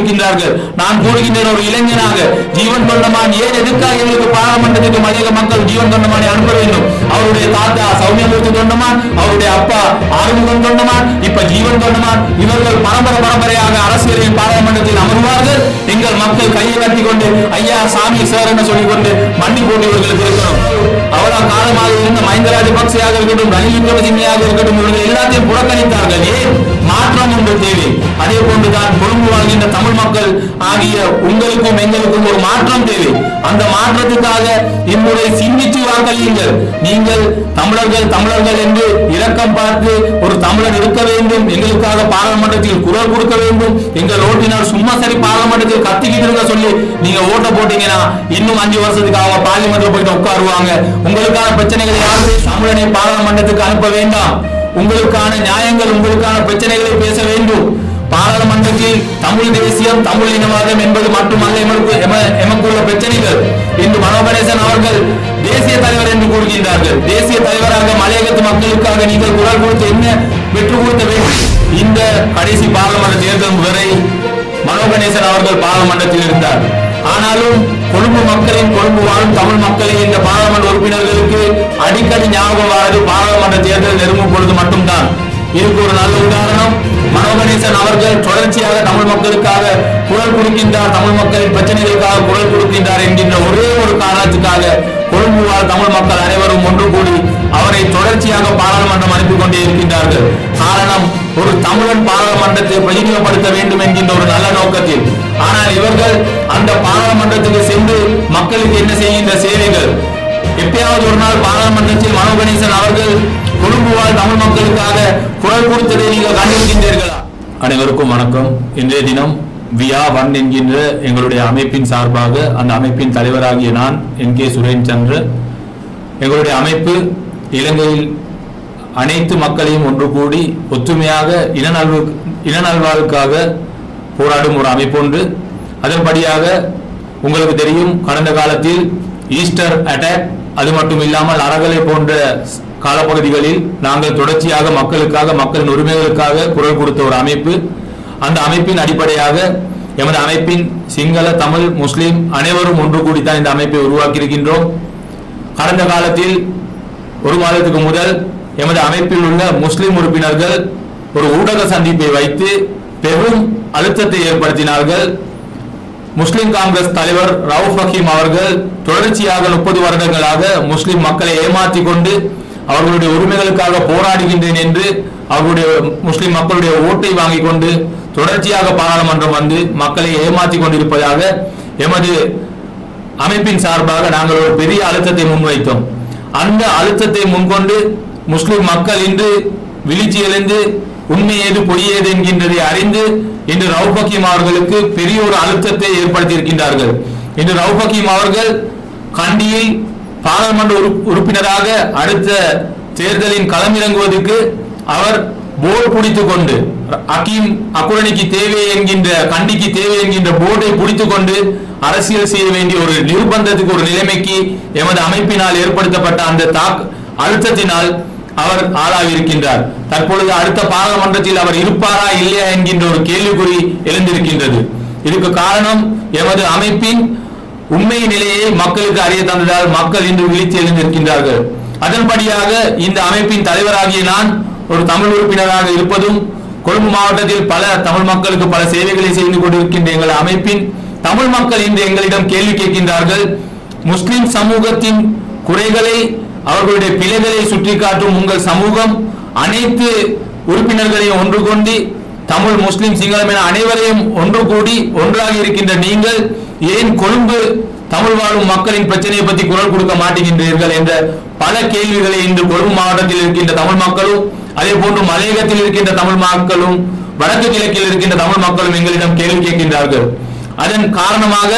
இருக்கின்றார்கள். நான் கூறுகின்ற ஒரு இளைஞனாக ஜீவன் தொண்டமான் ஏன் எதுக்காக எங்களுக்கு பாராளுமன்றத்துக்கு மலையக மக்கள் ஜீவன் தொண்டமானை அனுப்ப வேண்டும்? அவருடைய தாத்தா சௌமியமூர்த்தி தொண்டமான், அவருடைய அப்பா ஆறுமுகம் தொண்டமான், இப்ப ஜீவன் தொண்டமான், இவர்கள் பரம்பரையாக அரசியலில் பாராளுமன்றத்தில் அமர்வார்கள். எங்கள் மக்கள் கையை கட்டி கொண்டு ஐயா சாமி சார் என்று சொல்லிக் கொண்டு மண்டி போட்டு இவர்களுக்கு இருக்கணும். அவ்வளவு காலமாக இருந்த மஹிந்த ராஜபக்சேயாக இருக்கட்டும், ரணில் விக்ரமசிங்கயாக இருக்கட்டும், இவர்கள் எல்லாத்தையும் புறக்கணித்தார்கள். ஏன்? மாற்றம் ஒன்று தேவை. அதே போன்றுதான் கொழும்பு வாழ்கின்ற தமிழ் மக்கள் ஆகிய உங்களுக்கும் எங்களுக்கும் ஒரு மாற்றம் தேவை. அந்த மாற்றத்துக்காக இம்முறை சிந்திச்சு வாக்களியுங்கள். நீங்கள் தமிழர்கள் என்று இரக்கம் பார்த்து ஒரு தமிழர் இருக்க வேண்டும், எங்களுக்காக பாராளுமன்றத்தில் குரல் கொடுக்க வேண்டும், எங்கள் ஓட்டினால் சும்மா சரி பாராளுமன்றத்தில் கத்திக்கிட்டு இருக்க சொல்லி நீங்க ஓட்ட போட்டீங்கன்னா இன்னும் 5 வருஷத்துக்கு அவங்க பார்லிமெண்ட்ல போயிட்டு உட்காருவாங்க. உங்களுக்கான பிரச்சனைகளை யாருமே தமிழனை பாராளுமன்றத்துக்கு அனுப்ப வேண்டாம். உங்களுக்கான நியாயங்கள், உங்களுக்கான பிரச்சனைகளை பேச வேண்டும். பாராளுமன்றத்தில் தமிழ் தேசியம், தமிழ் இனவாதம் என்பது மட்டுமல்ல எமக்குள்ள பிரச்சனைகள். இன்று மனோகணேசன் அவர்கள் தேசிய தலைவர் என்று கூறுகின்றார்கள். தேசிய தலைவராக மலையகத்து மக்களுக்காக நீங்கள் குரல் கொடுத்து என்ன பெற்றுக் கொடுக்க வேண்டும்? இந்த கடைசி பாராளுமன்ற தேர்தல் வரை மனோகணேசன் அவர்கள் பாராளுமன்றத்தில் இருந்தார். ஆனாலும் கொழும்பு வாழும் தமிழ் மக்களை இந்த பாராளுமன்ற உறுப்பினர்களுக்கு அடிக்கடி ஞாபகம் வாரது பாராளுமன்ற தேர்தல் நெருங்கும் பொழுது மட்டும்தான். இதுக்கு ஒரு நல்ல உதாரணம் மனோகணேசன் அவர்கள் தொடர்ச்சியாக தமிழ் மக்களுக்காக குரல் கொடுக்கின்றார், தமிழ் மக்களின் பிரச்சனைகளுக்காக குரல் கொடுக்கின்றார் என்கின்ற ஒரே ஒரு காரணத்துக்காக கொழும்பு வாழ் தமிழ் மக்கள் அனைவரும் ஒன்று கூடி அவரை தொடர்ச்சியாக பாராளுமன்றம் அனுப்பிக் கொண்டே இருக்கின்றார்கள். காரணம், ஒரு தமிழன் பாராளுமன்றத்தை பிரதிநிதிப்படுத்த வேண்டும் என்கின்ற ஒரு நல்ல நோக்கத்தில். ஆனால் இவர்கள் அந்த பாராளுமன்றத்துக்கு சென்று மக்களுக்கு என்ன செய்கின்ற சேவைகள்? எப்பயாவது ஒரு நாள் பாராளுமன்றத்தில் மனோகணேசன் அவர்கள் கொழும்பு வாழ் தமிழ் மக்களுக்காக குரல் கொடுத்ததை நீங்கள் கண்டிருக்கின்றீர்களா? அனைவருக்கும் வணக்கம். இன்றைய தினம் வியா1 என்கின்ற எங்களுடைய அமைப்பின் சார்பாக அந்த அமைப்பின் தலைவராகிய நான் NK சுரேன் சந்திர, எங்களுடைய அமைப்பு இலங்கையில் அனைத்து மக்களையும் ஒன்று கூடி ஒற்றுமையாக இனநல்வாழ்வுக்காக போராடும் ஒரு அமைப்பொன்று. அதன்படியாக உங்களுக்கு தெரியும், கடந்த காலத்தில் ஈஸ்டர் அட்டாக், அது மட்டும் இல்லாமல் அறகலை போன்ற காலப்பகுதிகளில் நாங்கள் தொடர்ச்சியாக மக்களுக்காக, மக்களின் உரிமைகளுக்காக குரல் கொடுத்த ஒரு அமைப்பு. அந்த அமைப்பின் அடிப்படையாக எமது அமைப்பின் சிங்கள, தமிழ், முஸ்லிம் அனைவரும் ஒன்று கூடித்தான் இந்த அமைப்பை உருவாக்கி இருக்கின்றோம். கடந்த காலத்தில் ஒரு மாதத்துக்கு முதல் எமது அமைப்பில் உள்ள முஸ்லிம் உறுப்பினர்கள் ஒரு ஊடக சந்திப்பை வைத்து பெரும் அழுத்தத்தை ஏற்படுத்தினார்கள். முஸ்லிம் காங்கிரஸ் தலைவர் ரவுஃப் ஹக்கீம் அவர்கள் தொடர்ச்சியாக 30 வருடங்களாக முஸ்லிம் மக்களை ஏமாற்றி கொண்டு அவர்களுடைய உரிமைகளுக்காக போராடுகின்றேன் என்று அவர்களுடைய முஸ்லிம் மக்களுடைய ஓட்டை வாங்கிக் கொண்டு தொடர்ச்சியாக பாராளுமன்றம் வந்து மக்களை ஏமாற்றி கொண்டிருப்பதாக எமது அமைப்பின் சார்பாக நாங்கள் ஒரு பெரிய அழுத்தத்தை முன்வைத்தோம். அந்த அழுத்தத்தை முன்கொண்டு முஸ்லிம் மக்கள் இன்று விழிச்சி எழுந்து உண்மை ஏது பொய் ஏது என்கின்றதை அறிந்து இன்று ரவுஃப் ஹக்கீம் அவர்களுக்கு பெரிய ஒரு அழுத்தத்தை ஏற்படுத்தி இருக்கின்றார்கள். இன்று ரவுஃப் ஹக்கீம் அவர்கள் கண்டியில் பாராளுமன்ற உறுப்பினராக அடுத்த தேர்தலின் களமிறங்குவதற்கு அவர் போர்டு பிடித்துக் கொண்டு ஹக்கீம் அக்குரணிக்கு தேவை என்கின்ற, கண்டிக்கு தேவை என்கின்ற போர்டை பிடித்துக் கொண்டு அரசியல் செய்ய வேண்டிய ஒரு நிர்பந்தத்துக்கு, ஒரு நிலைமைக்கு எமது அமைப்பினால் ஏற்படுத்தப்பட்ட அந்த அழுத்தத்தினால் அவர் ஆளாகியிருக்கின்றார். தற்பொழுது அடுத்த பாராளுமன்றத்தில் அவர் இருப்பாரா இல்லையா என்கின்ற ஒரு கேள்விக்குறி எழுந்திருக்கின்றது. இதுக்கு காரணம் எமது அமைப்பின் உண்மை நிலையை மக்களுக்கு அறிய தந்ததால் மக்கள் இன்று விழித்து எழுந்திருக்கின்றார்கள். அதன்படியாக இந்த அமைப்பின் தலைவராகிய நான் ஒரு தமிழ் உறுப்பினராக இருப்பதும், கொழும்பு மாவட்டத்தில் பல தமிழ் மக்களுக்கு பல சேவைகளை செய்து கொண்டிருக்கின்ற எங்கள் அமைப்பின் தமிழ் மக்கள் இன்று எங்களிடம் கேள்வி கேட்கின்றார்கள். முஸ்லிம் சமூகத்தின் குறைகளை, அவர்களுடைய பிழைகளை சுற்றி காட்டும் உங்கள் சமூகம் அனைத்து உறுப்பினர்களையும் ஒன்று கொண்டு தமிழ், முஸ்லிம், சிங்களம் என அனைவரையும் ஒன்று கூடி ஒன்றாக இருக்கின்ற நீங்கள் ஏன் கொழும்பு தமிழ் வாழும் மக்களின் பிரச்சனையை பற்றி குரல் கொடுக்க மாட்டேங்கின்றீர்கள் என்ற பல கேள்விகளை இன்று கொழும்பு மாவட்டத்தில் இருக்கின்ற தமிழ் மக்களும், அதே போன்று மலையகத்தில் இருக்கின்ற தமிழ் மக்களும், வடக்கு கிழக்கில் இருக்கின்ற தமிழ் மக்களும் எங்களிடம் கேள்வி கேட்கின்றார்கள். அதன் காரணமாக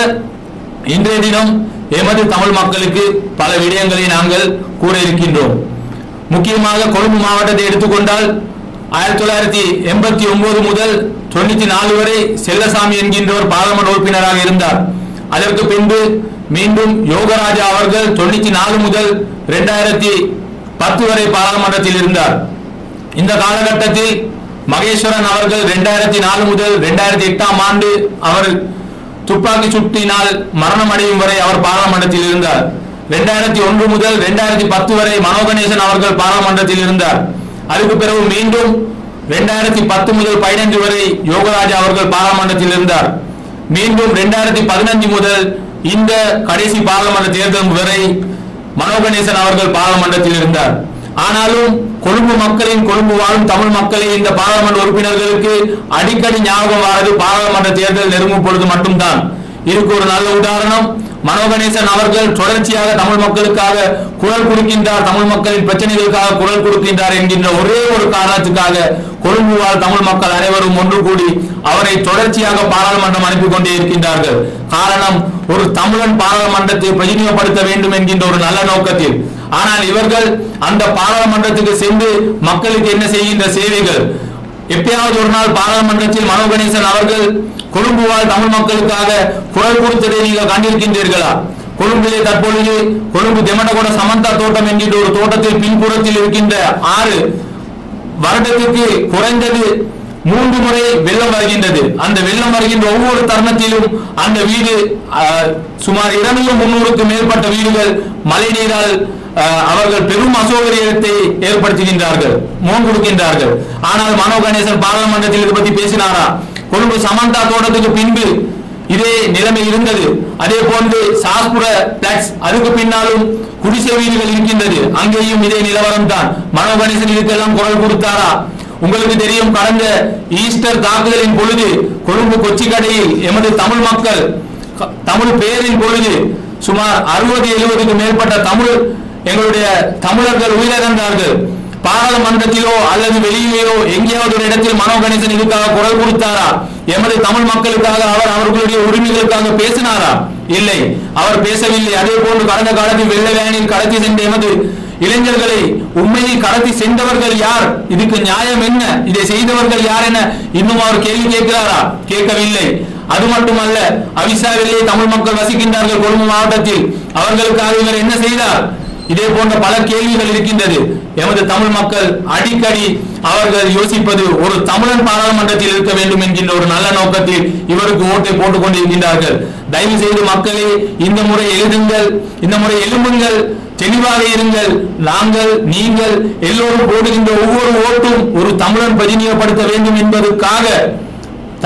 இன்றைய தினம் எமது தமிழ் மக்களுக்கு பல விடயங்களை நாங்கள் கூற இருக்கின்றோம். முக்கியமாக கொழும்பு மாவட்டத்தை எடுத்துக்கொண்டால் 1989 முதல் 94 வரை செல்லசாமி என்கின்றவர் பாராளுமன்ற உறுப்பினராக இருந்தார். அதற்கு பின்பு மீண்டும் யோகராஜா அவர்கள் 94 முதல் 2010 வரை பாராளுமன்றத்தில் இருந்தார். இந்த காலகட்டத்தில் மகேஸ்வரன் அவர்கள் 2004 முதல் 2008 ஆண்டு அவர் துப்பாக்கி சூட்டினால் மரணம் அடையும் வரை அவர் பாராளுமன்றத்தில் இருந்தார். 2001 முதல் 2010 வரை மனோகணேசன் அவர்கள் பாராளுமன்றத்தில் இருந்தார். அதுக்கு பிறகு மீண்டும் 2010 முதல் 15 வரை யோகராஜா அவர்கள் பாராளுமன்றத்தில் இருந்தார். மீண்டும் 2015 முதல் இந்த கடைசி பாராளுமன்ற தேர்தல் வரை மனோகணேசன் அவர்கள் பாராளுமன்றத்தில் இருந்தார். ஆனாலும் கொழும்பு மக்களின், கொழும்பு வாழும் தமிழ் மக்களை இந்த பாராளுமன்ற உறுப்பினர்களுக்கு அடிக்கடி ஞாபகம் வாரது பாராளுமன்ற தேர்தல் நெருங்கும் பொழுது மட்டும்தான். இதுக்கு ஒரு நல்ல உதாரணம், மனோகணேசன் அவர்கள் தொடர்ச்சியாக தமிழ் மக்களுக்காக குரல் கொடுக்கின்றார், தமிழ் மக்களின் பிரச்சனைகளுக்காக குரல் கொடுக்கின்றார் என்கின்ற ஒரே ஒரு காரணத்துக்காக கொழும்பு வாழ் தமிழ் மக்கள் அனைவரும் ஒன்று கூடி அவரை தொடர்ச்சியாக பாராளுமன்றம் அனுப்பி கொண்டே இருக்கின்றார்கள். காரணம், ஒரு தமிழன் பாராளுமன்றத்தை பிரதிநிதிப்படுத்த வேண்டும் என்கின்ற ஒரு நல்ல நோக்கத்தில். ஆனால் இவர்கள் அந்த பாராளுமன்றத்துக்கு சென்று மக்களுக்கு என்ன செய்கின்ற சேவைகள்? எப்பயாவது ஒரு நாள் பாராளுமன்றத்தில் மனோகணேசன் அவர்கள் கொழும்பு வாழ் தமிழ் மக்களுக்காக குரல் கொடுத்ததை நீங்கள் கண்டிருக்கின்றீர்களா? கொழும்பிலே தற்பொழுது கொழும்பு தெமடகொட சமந்தா தோட்டம் என்கின்ற ஒரு தோட்டத்தில் பின்புறத்தில் இருக்கின்ற 6 வருடத்துக்கு குறைந்தது 3 முறை வெள்ளம் வருகின்றது. அந்த வெள்ளம் வருகின்ற ஒவ்வொரு தருணத்திலும் அந்த வீடு சுமார் 200-300க்கு மேற்பட்ட வீடுகள் மழை நீரால் அவர்கள் பெரும் அசௌகரியத்தை ஏற்படுத்துகின்றார்கள், மோன் கொடுக்கின்றார்கள். ஆனால் மனோகணேசன் பாராளுமன்றத்தில் இது பற்றி பேசினாரா? கொழும்பு சமந்தா தோட்டத்துக்கு பின்பு இதே நிலைமை இருந்தது. அதே போன்று சாஸ்புர பிளாட்ஸ், அதுக்கு பின்னாலும் குடிசை வீடுகள் இருக்கின்றது, அங்கேயும் இதே நிலவரம் தான். மனோகணேசன் இதுக்கெல்லாம் குரல் கொடுத்தாரா? உங்களுக்கு தெரியும், கடந்த ஈஸ்டர் தாக்குதலின் பொழுது கொழும்பு கொச்சிக்கடையில் எமது தமிழ் மக்கள் தமிழ் பேரின் பொழுது சுமார் 60-70க்கு மேற்பட்ட எங்களுடைய தமிழர்கள் உயிரிழந்தார்கள். பாராளுமன்றத்திலோ அல்லது வெளியிலோ எங்கேயாவது ஒரு இடத்தில் மனோகணேசன் இதுக்காக குரல் கொடுத்தாரா? எமது தமிழ் மக்களுக்காக அவர் அவர்களுடைய உரிமைகளுக்காக பேசினாரா? இல்லை, அவர் பேசவில்லை. அதே போன்று கடந்த காலத்தில் வெள்ள வேனில் கடத்தி சென்ற எமது இளைஞர்களை உண்மையில் கடத்தி சென்றவர்கள் யார்? இதுக்கு நியாயம் என்ன? இதை செய்தவர்கள் யார் என இன்னும் அவர் கேள்வி கேட்கிறாரா? கேட்கவில்லை. அது மட்டுமல்ல, அவிசாவிலே தமிழ் மக்கள் வசிக்கின்றார்கள் கொழும்பு மாவட்டத்தில், அவர்களுக்காக இவர் என்ன செய்தார்? இதே போன்ற பல கேள்விகள் இருக்கின்றது. எமது தமிழ் மக்கள் அடிக்கடி அவர்கள் யோசிப்பது, ஒரு தமிழன் பாராளுமன்றத்தில் இருக்க வேண்டும் என்கின்ற ஒரு நல்ல நோக்கத்தில் இவருக்கு ஓட்டை போட்டுக் கொண்டிருக்கின்றார்கள். தயவு செய்து மக்களே, இந்த முறை எழுதுங்கள், இந்த முறை எழும்புங்கள், தெளிவாக இருங்கள். நாங்கள், நீங்கள் எல்லோரும் போடுகின்ற ஒவ்வொரு ஓட்டும் ஒரு தமிழன் பிரதிநிதிப்படுத்த வேண்டும் என்பதற்காக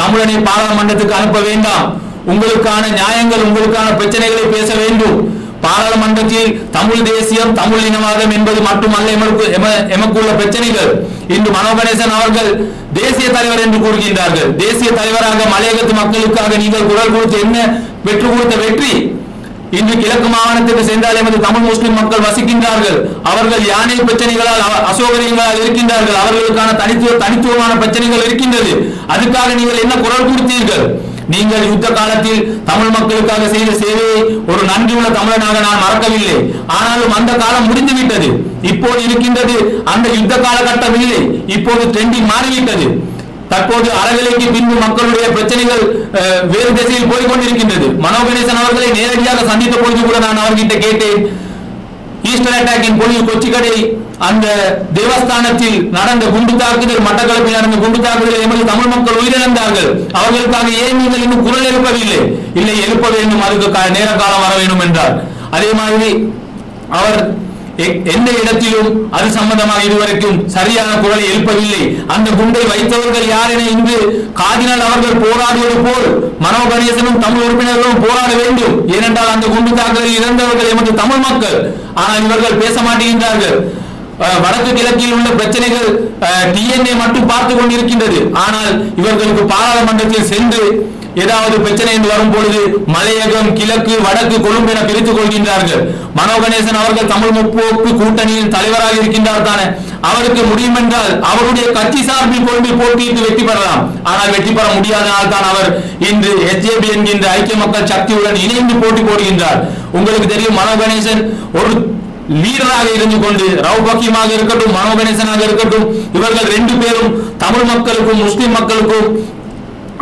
தமிழனை பாராளுமன்றத்துக்கு அனுப்ப வேண்டாம். உங்களுக்கான நியாயங்கள், உங்களுக்கான பிரச்சனைகளை பேச வேண்டும். பாராளுமன்றத்தில் தமிழ் தேசியம், தமிழ் இனவாதம் என்பது மட்டுமல்ல எமக்குள்ள பிரச்சனைகள். இன்று மனோகணேசன் அவர்கள் தேசிய தலைவர் என்று கூறுகின்றார்கள். தேசிய தலைவராக மலையகத்து மக்களுக்காக நீங்கள் குரல் கொடுத்து என்ன பெற்றுக் கொடுத்த வெற்றி? இன்று கிழக்கு மாகாணத்துக்கு சென்றால் எமது தமிழ் முஸ்லிம் மக்கள் வசிக்கின்றார்கள். அவர்கள் யானை பிரச்சனைகளால், அசௌகரியங்களால் இருக்கின்றார்கள். அவர்களுக்கான தனித்துவமான பிரச்சனைகள் இருக்கின்றது. அதுக்காக நீங்கள் என்ன குரல் கொடுத்தீர்கள்? நீங்கள் யுத்த காலத்தில் தமிழ் மக்களுக்காக செய்த சேவையை ஒரு நன்றியுள்ள தமிழனாக நான் மறக்கவில்லை. ஆனாலும் அந்த காலம் முடிந்துவிட்டது. இப்போது இருக்கின்றது அந்த யுத்த காலகட்டம் இல்லை. இப்போது ட்ரெண்டிங் மாறிவிட்டது. தற்போது அறநிலைக்கு பின்பு மக்களுடைய பிரச்சனைகள் வேறு திசையில் போய்கொண்டிருக்கின்றது. மனோகணேசன் அவர்களை நேரடியாக சந்தித்த பொழுது கூட நான் அவர்கிட்ட கேட்டேன், ஈஸ்டர் அட்டாக்கின் பொழுது கொச்சிக்கடை அந்த தேவஸ்தானத்தில் நடந்த குண்டு தாக்குதல், மட்டக்களப்பில் நடந்த குண்டு தாக்குதல் எமது தமிழ் மக்கள் உயிரிழந்தார்கள். அவர்களுக்காக ஏன் நீங்கள் இன்னும் குரல் எழுப்பவில்லை? இல்லை, எழுப்ப வேண்டும், அதுக்கு நேர காலம் வர வேண்டும் என்றார். அதே மாதிரி அவர் எந்த இடத்திலும் அது சம்பந்தமாக இதுவரைக்கும் சரியான குரலை எழுப்பவில்லை. அந்த குண்டை வைத்தவர்கள் யார் என இன்று காதினால் அவர்கள் போராடுவது போல் மனோகணேசனும் தமிழ் உறுப்பினர்களும் போராட வேண்டும். ஏனென்றால் அந்த குண்டு தாக்குதலில் இறந்தவர்கள் எமது தமிழ் மக்கள். ஆனால் இவர்கள் பேச மாட்டேங்கின்றார்கள். வடக்கு கிழக்கில் உள்ள பிரச்சனைகள் டிஎன்ஏ மட்டும் பார்த்து கொண்டிருக்கின்றது. ஆனால் இவர்களுக்கு பாராளுமன்றத்தில் சென்று ஏதாவது பிரச்சனை என்று வரும் பொழுது மலையகம், கிழக்கு, வடக்கு, கொழும்பு என பிரித்துக் கொள்கின்றார்கள். மனோகணேசன் அவர்கள் தமிழ் முற்போக்கு கூட்டணியின் தலைவராக இருக்கின்றார் தானே, அவருக்கு முடியும் என்றால் அவருடைய கட்சி சார்பில் கொழும்பில் போட்டியிட்டு வெற்றி பெறலாம். ஆனால் வெற்றி பெற முடியாதனால் தான் அவர் இன்று எஸ்ஜேபி என்கின்ற ஐக்கிய மக்கள் சக்தியுடன் இணைந்து போட்டி போடுகின்றார். உங்களுக்கு தெரியும், மனோகணேசன் ஒரு லீடராக இருந்து கொண்டு ரவுப் ஹக்கீமாக இருக்கட்டும், மனோகணேசனாக இருக்கட்டும், இவர்கள் 2 பேரும் தமிழ் மக்களுக்கும் முஸ்லிம் மக்களுக்கும்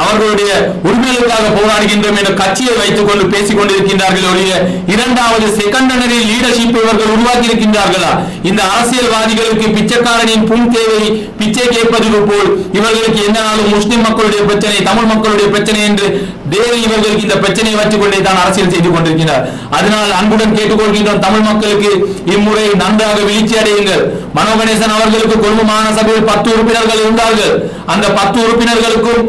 அவர்களுடைய உரிமைகளுக்காக போராடுகின்றோம் என்ற கட்சியை வைத்துக் கொண்டு பேசிக் கொண்டிருக்கின்றார்கள் ஒழிய இரண்டாவது செகண்டரி லீடர்ஷிப் இவர்கள் உருவாக்கி இருக்கின்றார்களா? இந்த அரசியல்வாதிகளுக்கு பிச்சைக்காரனின் புண் தேவை பிச்சை கேட்பது போல் இவர்களுக்கு எந்த நாளும் முஸ்லிம் மக்களுடைய பிரச்சனை, தமிழ் மக்களுடைய பிரச்சனை என்று தேவை இவர்களுக்கு இந்த பிரச்சனையை வச்சுக் கொண்டே தான் அரசியல் செய்து கொண்டிருக்கிறார். அதனால் அன்புடன் கேட்டுக்கொள்கின்றோம், தமிழ் மக்களுக்கு இம்முறை நன்றாக வீழ்ச்சி அடையுங்கள். மனோ கணேசன் அவர்களுக்கு கொழும்பு மாகாண சபையில் 10 உறுப்பினர்கள் இருந்தார்கள். அந்த 10 உறுப்பினர்களுக்கும்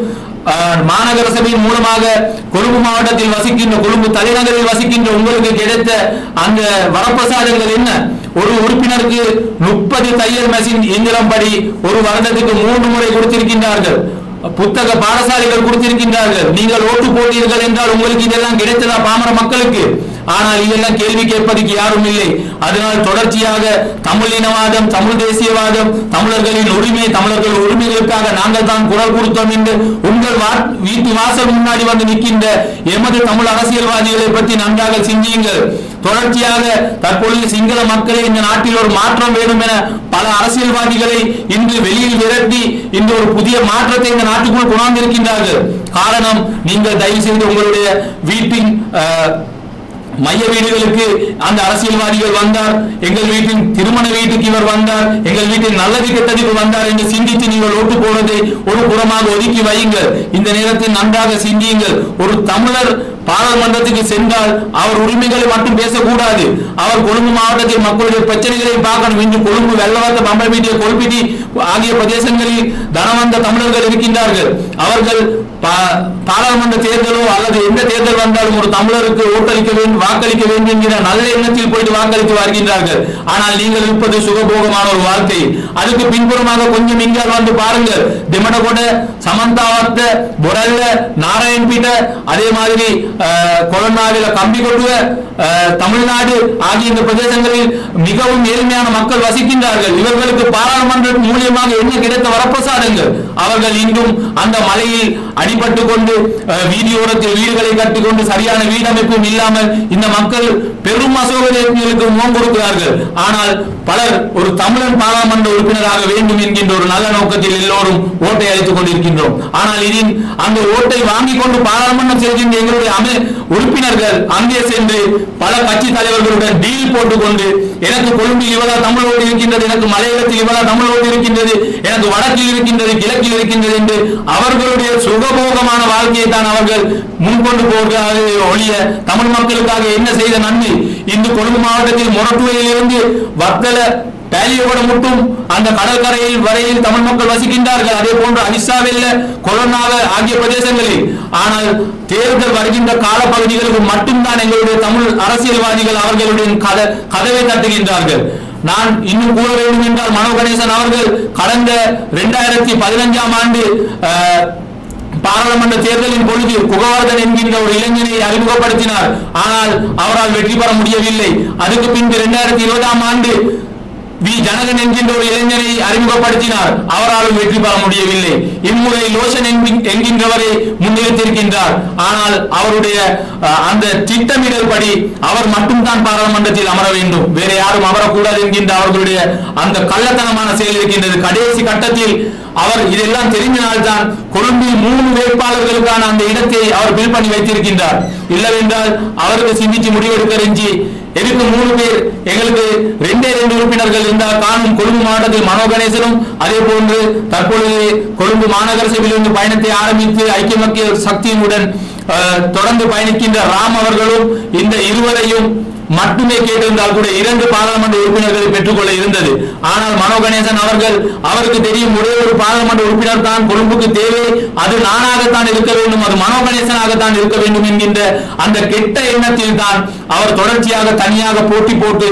மாநகர சபையின் மூலமாக கொழும்பு மாவட்டத்தில் வசிக்கின்ற, கொழும்பு தலைநகரில் வசிக்கின்ற உங்களுக்கு கிடைத்த அந்த வரப்பிரசாதங்கள் என்ன? ஒரு உறுப்பினருக்கு 30 தையல் மெஷின் இயந்திரம் படி ஒரு வருடத்துக்கு 3 முறை கொடுத்திருக்கின்றார்கள். புத்தக பாடசாலைகள் கொடுத்திருக்கின்றார்கள். நீங்கள் ஓட்டு போட்டீர்கள் என்றால் உங்களுக்கு இதெல்லாம் கிடைத்ததா பாமர மக்களுக்கு? ஆனால் இதெல்லாம் கேள்வி கேட்பதற்கு யாரும் இல்லை. அதனால் தொடர்ச்சியாக தமிழ் இனவாதம், தமிழ் தேசியவாதம், தமிழர்களின் உரிமை, தமிழர்கள் உரிமைகளுக்காக நாங்கள் தான் குரல் கொடுத்தோம் என்று உங்கள் வீட்டு வாசல் முன்னாடி வந்து நிற்கின்ற எமது தமிழ் அரசியல்வாதிகளை பற்றி நன்றாக சிந்தியுங்கள். தொடர்ச்சியாக தற்பொழுது சிங்கள மக்களை இந்த நாட்டில் ஒரு மாற்றம் வேண்டும் என பல அரசியல்வாதிகளை இன்று வெளியில் விரட்டி இன்று ஒரு புதிய மாற்றத்தை இந்த நாட்டுக்குள் கொண்டாந்திருக்கின்றார்கள். காரணம், நீங்கள் தயவு செய்து உங்களுடைய வீட்டின் மைய வீடுகளுக்கு அந்த அரசியல்வாதிகள் வந்தார், எங்கள் வீட்டின் திருமண வீட்டுக்கு இவர் வந்தார், எங்கள் வீட்டில் நல்லது கெட்டதுக்கு வந்தார் என்று சிந்தித்து நீங்கள் ஓட்டு போனதை ஒரு புறமாக ஒதுக்கி வையுங்கள். இந்த நேரத்தில் நன்றாக சிந்தியுங்கள். ஒரு தமிழர் பாராளுமன்றத்துக்கு சென்றால் அவர் உரிமைகளை மட்டும் பேசக்கூடாது. அவர் கொழும்பு மாவட்டத்தில் மக்களுடைய பிரச்சனைகளை பார்க்கணும். இன்று கொழும்பு, வெள்ளவத்த, பம்பல்பீட்டிய, கொல்பிட்டி ஆகிய பிரதேசங்களில் தனவந்த தமிழர்கள் இருக்கின்றார்கள். அவர்கள் பாராளுமன்ற தேர்தலோ அல்லது எந்த தேர்தல் வந்தாலும் ஒரு தமிழருக்கு ஓட்டளிக்க வேண்டும், வாக்களிக்க வேண்டும் என்கிற நல்ல எண்ணத்தில் போயிட்டு வாக்களித்து வருகின்றார்கள். ஆனால் நீங்கள் இருப்பது சுகபோகமான ஒரு வாழ்க்கை. அதுக்கு பின்புறமாக கொஞ்சம் இங்கே வந்து பாருங்கள். திமடகொட, சமந்தாவத்த, பொரல்ல, நாராயண்பீட்ட, அதே மாதிரி கொலநாடுல கம்பி கொட்டுவ, தமிழ்நாடு ஆகிய இந்த பிரதேசங்களில் மிகவும் ஏழ்மையான மக்கள் வசிக்கின்றார்கள். இவர்களுக்கு பாராளுமன்ற மூலியமாக என்ன கிடைத்த வரப்பிரசாதங்கள்? அவர்கள் இன்றும் அந்த மலையில் அடிபட்டு கொண்டு வீதியோரத்தில் வீடுகளை கட்டிக்கொண்டு சரியான வீடமைப்பும் இல்லாமல் இந்த மக்கள் பெரும் அசோகர்களுக்கு முகம் கொடுக்கிறார்கள். ஆனால் பலர் ஒரு தமிழன் பாராளுமன்ற உறுப்பினராக வேண்டும் என்கின்ற ஒரு நல்ல நோக்கத்தில் எல்லோரும் ஓட்டை அளித்துக் கொண்டிருக்கின்றோம். ஆனால் இதில் அந்த ஓட்டை வாங்கிக் கொண்டு பாராளுமன்றம் செல்கின்ற எங்களுடைய உறுப்பினர்கள் அங்கே சென்று பல கட்சி தலைவர்களுடன் டீல் போட்டுக்கொண்டு எனக்கு கொழும்பில் இவ்வளவு தமிழ் ஓட்டு இருக்கின்றது, எனக்கு மலையகத்தில் இவ்வளவு தமிழ் ஓட்டு இருக்கின்றது, எனக்கு வடக்கில் இருக்கின்றது, கிழக்கில் இருக்கின்றது என்று அவர்களுடைய சுகபோகமான வாழ்க்கையை தான் அவர்கள் முன்கொண்டு போகிறார்கள் ஒழிய தமிழ் மக்களுக்காக என்ன செய்த நன்மை? இன்று கொழும்பு மாவட்டத்தில் மொரட்டுவையில் இருந்து வத்தல பேலியோட மட்டும் அந்த கடற்கரையில் வரையில் தமிழ் மக்கள் வசிக்கின்றார்கள். அதே போன்று அனிசாவில், கொலனாவ ஆகிய பிரதேசங்களில். ஆனால் தேர்தல் வருகின்ற காலப்பகுதிகளுக்கு மட்டும்தான் எங்களுடைய தமிழ் அரசியல்வாதிகள் அவர்களுடைய கதவை தட்டுகின்றார்கள். நான் இன்னும் கூற வேண்டும் என்றால், மனோ கணேசன் அவர்கள் கடந்த 2015ஆம் ஆண்டு பாராளுமன்ற தேர்தலின் பொழுது குகவர்தன் என்கின்ற ஒரு இளைஞனை அறிமுகப்படுத்தினார். ஆனால் அவரால் வெற்றி பெற முடியவில்லை. அதுக்கு பின்பு 2020ஆம் ஆண்டு வி ஜனகன் என்கின்ற ஒரு இளைஞரை அறிமுகப்படுத்தினார். அவராலும் வெற்றி பெற முடியவில்லை. இம்முறை லோசன் என்கின்றவரை முன்னிறுத்திருக்கின்றார். ஆனால் அவருடைய அந்த திட்டமிடல் படி அவர் மட்டும்தான் பாராளுமன்றத்தில் அமர வேண்டும், வேற யாரும் அமரக்கூடாது என்கின்ற அவர்களுடைய அந்த கள்ளத்தனமான செயல் இருக்கின்றது. கடைசி கட்டத்தில் அவர் இதெல்லாம் தெரிந்தனால்தான் கொழும்பில் 3 வேட்பாளர்களுக்கான அந்த இடத்தை அவர் பில் பண்ணி வைத்திருக்கின்றார். இல்லவென்றால் அவருக்கு சிந்திச்சு முடிவெடுக்க எதுக்கு 3 பேர்? எங்களுக்கு 2 உறுப்பினர்கள் இருந்தால் காணும். கொழும்பு மாவட்டத்தில் மனோ கணேசனும், அதே போன்று தற்பொழுது கொழும்பு மாநகர சபையிலிருந்து பயணத்தை ஆரம்பித்து ஐக்கிய மக்கள் சக்தியுடன் தொடர்ந்து பயணிக்கின்ற ராம் அவர்களும் இந்த இருவரையும் மட்டுமே கேட்டிருந்தால் கூட 2 பாராளுமன்ற உறுப்பினர்களை பெற்றுக்கொள்ள இருந்தது. ஆனால் மனோ கணேசன் அவருக்கு தெரியும், ஒரே ஒரு பாராளுமன்ற உறுப்பினர் தான் கொழும்புக்கு தேவை, அது நானாகத்தான் இருக்க வேண்டும், அது மனோ கணேசனாகத்தான் இருக்க வேண்டும் என்கின்ற அந்த கெட்ட எண்ணத்தில் தான் அவர் தொடர்ச்சியாக தனியாக போட்டி போட்டு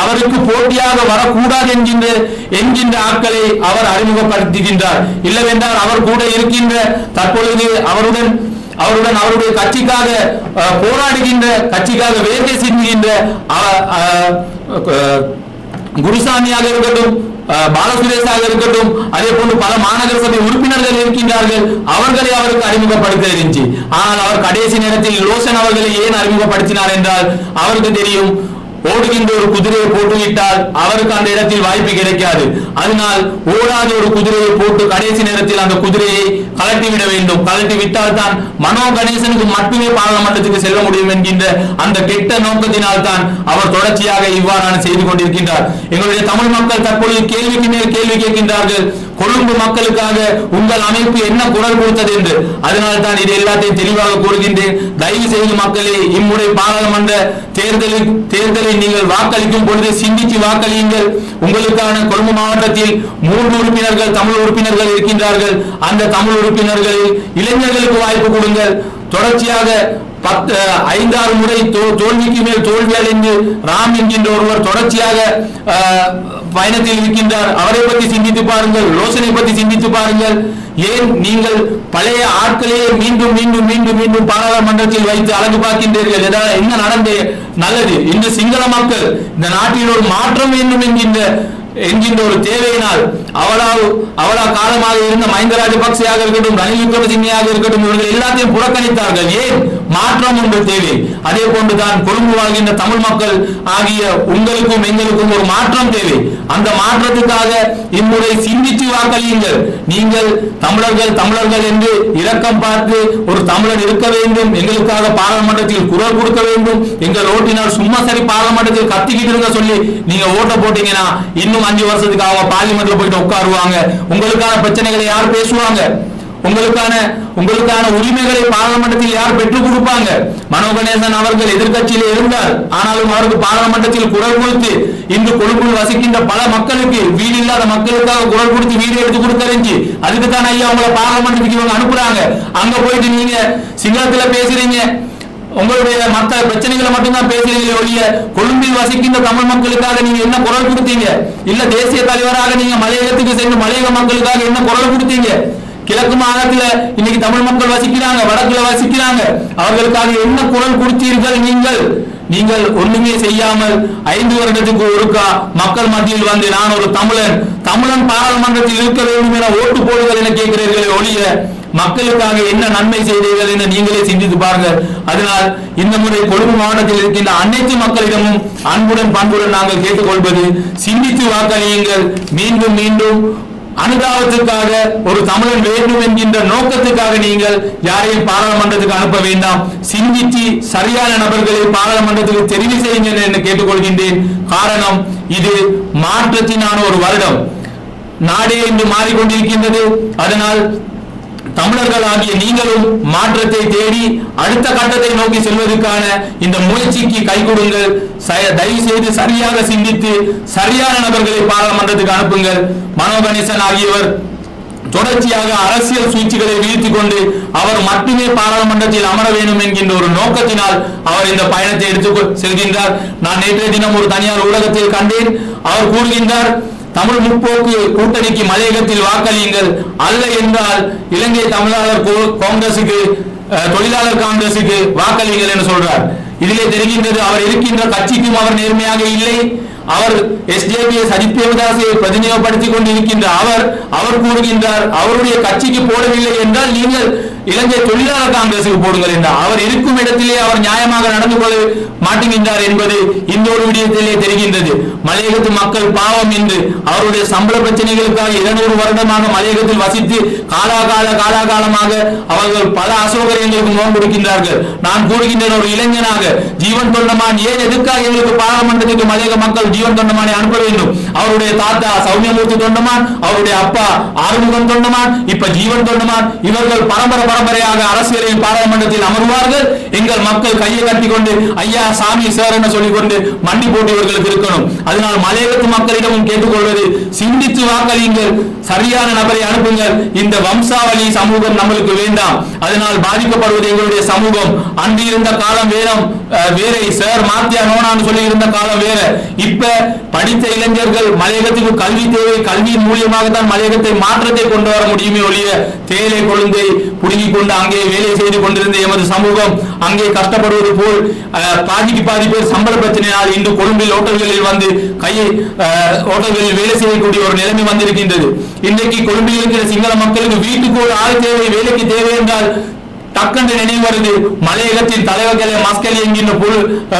அவருக்கு போட்டியாக வரக்கூடாது என்கின்ற ஆட்களை அவர் அறிமுகப்படுத்துகின்றார். இல்லவென்றால் அவர் கூட இருக்கின்ற தற்பொழுது அவருடன் அவருடைய கட்சிக்காக போராடுகின்ற, கட்சிக்காக வேலை செய்கின்ற குருசாமியாக இருக்கட்டும், பாலசுரேஷாக இருக்கட்டும், அதே போன்று பல மாநகர சபை உறுப்பினர்கள் இருக்கின்றார்கள். அவர்களை அவருக்கு அறிமுகப்படுத்த இருந்துச்சு. ஆனால் அவர் கடைசி நேரத்தில் லோசன் அவர்களை ஏன் அறிமுகப்படுத்தினார் என்றால் அவருக்கு தெரியும், ஓடுகின்ற ஒரு குதிரையை போட்டுவிட்டால் அவருக்கு அந்த இடத்தில் வாய்ப்பு கிடைக்காது. அதனால் ஓடாத ஒரு குதிரையை போட்டு கடைசி நேரத்தில் அந்த குதிரையை கலட்டிவிட வேண்டும். கலட்டி விட்டால் தான் மனோ கணேசனுக்கு மட்டுமே பாராளுமன்றத்துக்கு செல்ல முடியும் என்கின்ற அந்த கெட்ட நோக்கத்தினால் தான் அவர் தொடர்ச்சியாக இவ்வாறான செய்து கொண்டிருக்கின்றார். எங்களுடைய தமிழ் மக்கள் தற்பொழுது கேள்விக்கு மேல் கேள்வி கேட்கின்றார்கள். கொழும்பு மக்களுக்காக உங்கள் அமைப்பு என்ன குரல் கொடுத்தது என்று. அதனால் தான் இது எல்லாத்தையும் தெளிவாக கூறுகின்றேன். தயவு செய்து மக்களே, இம்முறை பாராளுமன்ற தேர்தலை நீங்கள் வாக்களிக்கும் பொழுது சிந்திச்சு வாக்களியுங்கள். உங்களுக்கான கொழும்பு மாவட்டத்தில் 3 உறுப்பினர்கள் தமிழ் உறுப்பினர்கள் இருக்கின்றார்கள். அந்த தமிழ் உறுப்பினர்களில் இளைஞர்களுக்கு வாய்ப்பு கொடுங்கள். தொடர்ச்சியாக 5-6 முறை தோல்விக்கு மேல் தோல்வி அடைந்து ராம் என்கின்ற ஒருவர் தொடர்ச்சியாக பயணத்தில் இருக்கின்றார். அவரை பற்றி சிந்தித்து பாருங்கள். ரோஷனை பற்றி சிந்தித்து பாருங்கள். ஏன் நீங்கள் பழைய ஆட்களையே மீண்டும் மீண்டும் மீண்டும் மீண்டும் பாராளுமன்றத்தில் வைத்து அழகு பார்க்கின்றீர்கள்? என்ன நடந்தே நல்லது? இன்று சிங்கள மக்கள் இந்த நாட்டில் ஒரு மாற்றம் வேண்டும் என்கின்ற ஒரு தேவையினால் அவளா காலமாக இருந்த மஹிந்த ராஜபக்சேயாக இருக்கட்டும், ரணில் விக்ரமசிங்கயாக இருக்கட்டும், இவர்கள் எல்லாத்தையும் புறக்கணித்தார்கள். ஏன்? மாற்றம் ஒன்று தேவை. அதே போன்றுதான் கொழும்பு வாழ்கின்ற தமிழ் மக்கள் ஆகிய உங்களுக்கும் எங்களுக்கும் ஒரு மாற்றம் தேவை. அந்த மாற்றத்துக்காக இம்முறை சிந்தித்து வாக்களியுங்கள். நீங்கள் தமிழர்கள் என்று இரக்கம் பார்த்து ஒரு தமிழன் இருக்க வேண்டும், எங்களுக்காக பாராளுமன்றத்தில் குரல் கொடுக்க வேண்டும், எங்கள் ஓட்டினால் சும்மா சரி பாராளுமன்றத்தில் கத்திக்கிட்டு இருக்க சொல்லி நீங்க ஓட்ட போட்டீங்கன்னா இன்னும் 5 வருஷத்துக்கு அவங்க பார்லிமெண்ட்ல போயிட்டு உட்காருவாங்க. உங்களுக்கான பிரச்சனைகளை யார் பேசுவாங்க? உங்களுக்கான உரிமைகளை பாராளுமன்றத்தில் யார் பெற்றுக் கொடுப்பாங்க? மனோ கணேசன் அவர்கள் எதிர்கட்சியில் இருந்தார். ஆனாலும் அவருக்கு பாராளுமன்றத்தில் குரல் கொடுத்து இன்று கொழும்பில் வசிக்கின்ற பல மக்களுக்கு, வீடு இல்லாத மக்களுக்காக குரல் கொடுத்து வீடு எடுத்து கொடுத்தறிஞ்சு அதுக்கு தான் ஐயா உங்களை பாராளுமன்றத்துக்கு இவங்க அனுப்புறாங்க. அங்க போயிட்டு நீங்க சிங்களத்துல பேசுறீங்க, உங்களுடைய மற்ற பிரச்சனைகளை மட்டும்தான் பேசுறீங்களே ஒழிய கொழும்பில் வசிக்கின்ற தமிழ் மக்களுக்காக நீங்க என்ன குரல் கொடுத்தீங்க? இல்ல தேசிய தலைவராக நீங்க மலையகத்துக்கு சென்று மலையக மக்களுக்காக என்ன குரல் கொடுத்தீங்க? கிழக்கு மாகாணத்துல இன்னைக்கு தமிழ் மக்கள் வசிக்கிறாங்க, வடக்குல வசிக்கிறாங்க, அவர்களுக்காக என்ன குரல் கொடுத்தீர்கள்? நீங்கள் ஒண்ணுமே செய்யாமல் 5 வருடத்துக்கு ஒருக்கா மக்கள் மத்தியில் வந்து நான் ஒரு தமிழன் பாராளுமன்றத்தில் இருக்க வேண்டும் என ஓட்டு போடுங்கள் என கேட்கிறீர்களே ஒழிய மக்களுக்காக என்ன நன்மை செய்தீர்கள் என்று நீங்களே சிந்தித்து பாருங்கள். அதனால் இந்த முறை கொழும்பு மாவட்டத்தில் இருக்கின்ற அனைத்து மக்களிடமும் அன்புடன் பண்புடன் நாங்கள் கேட்டுக்கொள்வது, சிந்தித்து வாக்களியுங்கள். மீண்டும் மீண்டும் அனுதாபத்துக்காக ஒரு தமிழன் வேண்டும் என்கின்ற நோக்கத்துக்காக நீங்கள் யாரையும் பாராளுமன்றத்துக்கு அனுப்ப வேண்டாம். சிந்தித்து சரியான நபர்களை பாராளுமன்றத்துக்கு தெரிவு செய்யுங்கள் என்று கேட்டுக்கொள்கின்றேன். காரணம், இது மாற்றத்தினான ஒரு வருடம். நாடே இன்று மாறிக்கொண்டிருக்கின்றது. அதனால் தமிழர்கள் ஆகிய நீங்களும் மாற்றத்தை தேடி அடுத்த கட்டத்தை நோக்கி செல்வதற்கான இந்த முயற்சிக்கு கை கொடுங்கள். தயவு செய்து சரியாக சிந்தித்து சரியான நபர்களை பாராளுமன்றத்துக்கு அனுப்புங்கள். மனோ கணேசன் ஆகியவர் தொடர்ச்சியாக அரசியல் சூழ்ச்சிகளை வீழ்த்திக் கொண்டு அவர் மட்டுமே பாராளுமன்றத்தில் அமர வேண்டும் என்கின்ற ஒரு நோக்கத்தினால் அவர் இந்த பயணத்தை எடுத்து செல்கின்றார். நான் நேற்றைய தினம் ஒரு தனியார் ஊடகத்தில் கண்டேன். அவர் கூறுகின்றார், தமிழ் முற்போக்கு கூட்டணிக்கு மலையகத்தில் வாக்களியுங்கள், அல்ல என்றால் இலங்கை தமிழாளர் காங்கிரசுக்கு, தொழிலாளர் காங்கிரசுக்கு வாக்களியுங்கள் என்று சொல்றார். இதிலே தெரிகின்றது அவர் இருக்கின்ற கட்சிக்கும் அவர் நேர்மையாக இல்லை. அவர் எஸ்டிபி சஜித் பிரேமதாசை பிரதிநிதிப்படுத்திக் கொண்டிருக்கின்ற அவர் கூறுகின்றார், அவருடைய கட்சிக்கு போடவில்லை என்றால் நீங்கள் இலங்கை தொழிலாளர் காங்கிரசுக்கு போடுங்கள் என்றார். அவர் இருக்கும் இடத்திலே அவர் நியாயமாக நடந்து கொள்ள மாட்டுகின்றார் என்பது இந்த ஒரு விடயத்திலே தெரிகின்றது. மலையகத்து மக்கள் பாவம் என்று அவருடைய சம்பள பிரச்சனைகளுக்காக 200 வருடமாக மலையகத்தில் வசித்து காலாகாலமாக அவர்கள் பல அசௌகரியங்களுக்கு முகம் கொடுக்கின்றார்கள். நான் கூறுகின்றேன், ஒரு இளைஞனாக ஜீவன் தொண்டமான் ஏன் எதுக்காக எங்களுக்கு பாராளுமன்றத்துக்கு மலையக மக்கள் ஜீவன் தொண்டமானை அனுப்ப வேண்டும்? அவருடைய தாத்தா சௌமியமூர்த்தி தொண்டமான், அவருடைய அப்பா ஆறுமுகம் தொண்டமான், இப்ப ஜீவன் தொண்டமான், இவர்கள் பரம்பரையாக அரசியலில் பாராளுமன்றத்தில் அமர்வார்கள். எங்கள் மக்கள் கையை கட்டி கொண்டு ஐயா சாமி சார் என சொல்லிக் கொண்டு மண்டி போட்டு இவர்களுக்கு இருக்கணும். அதனால் மலையகத்து மக்களிடமும் கேட்டுக்கொள்வது, சிந்தித்து வாக்களியுங்கள், சரியான நபரை அனுப்புங்கள். இந்த வம்சாவளி சமூகம் நம்மளுக்கு வேண்டாம். அதனால் பாதிக்கப்படுவது எங்களுடைய சமூகம். அன்று இருந்த காலம் வேற சார் மாத்தியா நோனான்னு சொல்லி இருந்த காலம் வேற. இப்ப படித்த இளைஞர்கள் மலையகத்துக்கு கல்வி தேவை, கல்வியின் மூலியமாகத்தான் மலையகத்தை மாற்றத்தை கொண்டு வர முடியுமே ஒழிய தேயிலை கொழுந்தை புடுங்கிக் கொண்டு அங்கே வேலை செய்து கொண்டிருந்த எமது சமூகம் அங்கே கஷ்டப்படுவது போல் பாதி பேர் சம்பள பிரச்சனையால் இன்று கொழும்பில் ஓட்டல்களில் வந்து ஓட்டல்களில் வேலை செய்யக்கூடிய ஒரு நிலைமை வந்திருக்கின்றது. இன்றைக்கு கொழும்பில் இருக்கிற சிங்கள மக்களுக்கு வீட்டுக்கு ஒரு ஆள் தேவை, வேலைக்கு தேவை என்றால் டக்கென்று நினைவு வருது. மலையகத்தின் தலைவர்களை மஸ்கலி என்கின்ற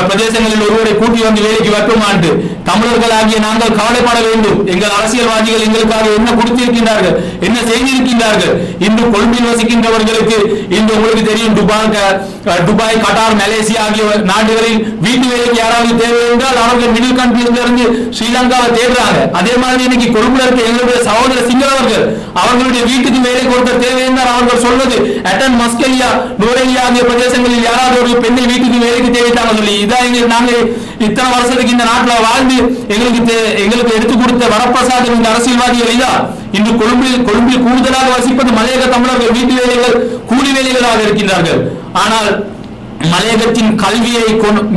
பிரதேசங்களில் ஒருவரை கூட்டி வந்து வேலைக்கு வரட்டுமாண்டு தமிழர்களாகிய நாங்கள் கவலைப்பட வேண்டும். எங்கள் அரசியல்வாதிகள் எங்களுக்காக என்ன கொடுத்திருக்கின்றார்கள், என்ன செய்திருக்கின்றார்கள். இன்று கொழும்பில் வசிக்கின்றவர்களுக்கு இன்று உங்களுக்கு தெரியும், துபாய், கட்டார், மலேசியா ஆகிய நாடுகளில் வீட்டு வேலைக்கு யாராவது தேவை என்றால் அவர்கள் மிடில் கண்ட்ரீஸ்ல இருந்து ஸ்ரீலங்காவை தேடுறாங்க. அதே மாதிரி இன்னைக்கு கொழும்புல இருக்க எங்களுடைய சகோதர சிங்களவர்கள் அவர்களுடைய வீட்டுக்கு வேலை கொடுக்க தேவை என்றால் அவர்கள் சொல்வது அட்டன், மஸ்கலியா, நூரேலியா ஆகிய பிரதேசங்களில் யாராவது ஒரு பெண்ணை வீட்டுக்கு வேலைக்கு தேவைத்தாங்க சொல்லி இதான் நாங்கள் இத்தனை வருஷத்துக்கு இந்த நாட்டில் வாழ்ந்து எங்களுக்கு எடுத்துக் கொடுத்த வரப்பிரசாதம் இந்த அரசியல்வாதிகள் இதா. இன்று கொழும்பில் கூடுதலாக வசிப்பது மலையக தமிழர்கள் வீட்டு வேலைகள், கூலி வேலைகளாக இருக்கின்றார்கள். ஆனால் மலையகத்தின் கல்வியை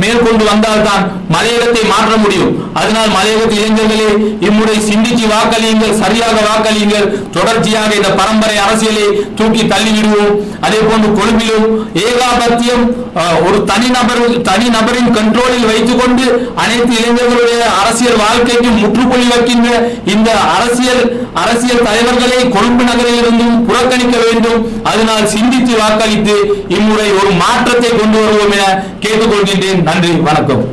மேற்கொண்டு வந்தால்தான் மலையகத்தை மாற்ற முடியும். அதனால் மலையகத்து இளைஞர்களே இம்முறை சிந்திச்சு வாக்களியுங்கள், சரியாக வாக்களியுங்கள். தொடர்ச்சியாக இந்த பரம்பரை அரசியலை தூக்கி தள்ளிவிடுவோம். அதே போன்று கொழும்பிலும் ஏகாபத்தியம் ஒரு தனிநபரின் கண்ட்ரோலில் வைத்துக் கொண்டு அனைத்து இளைஞர்களுடைய அரசியல் வாழ்க்கைக்கும் முற்றுப்புள்ளி வைக்கின்ற இந்த அரசியல் தலைவர்களை கொழும்பு நகரில் இருந்தும் புறக்கணிக்க வேண்டும். அதனால் சிந்தித்து வாக்களித்து இம்முறை ஒரு மாற்றத்தை கொண்டு வருவோம் என கேட்டுக்கொள்கின்றேன். நன்றி, வணக்கம்.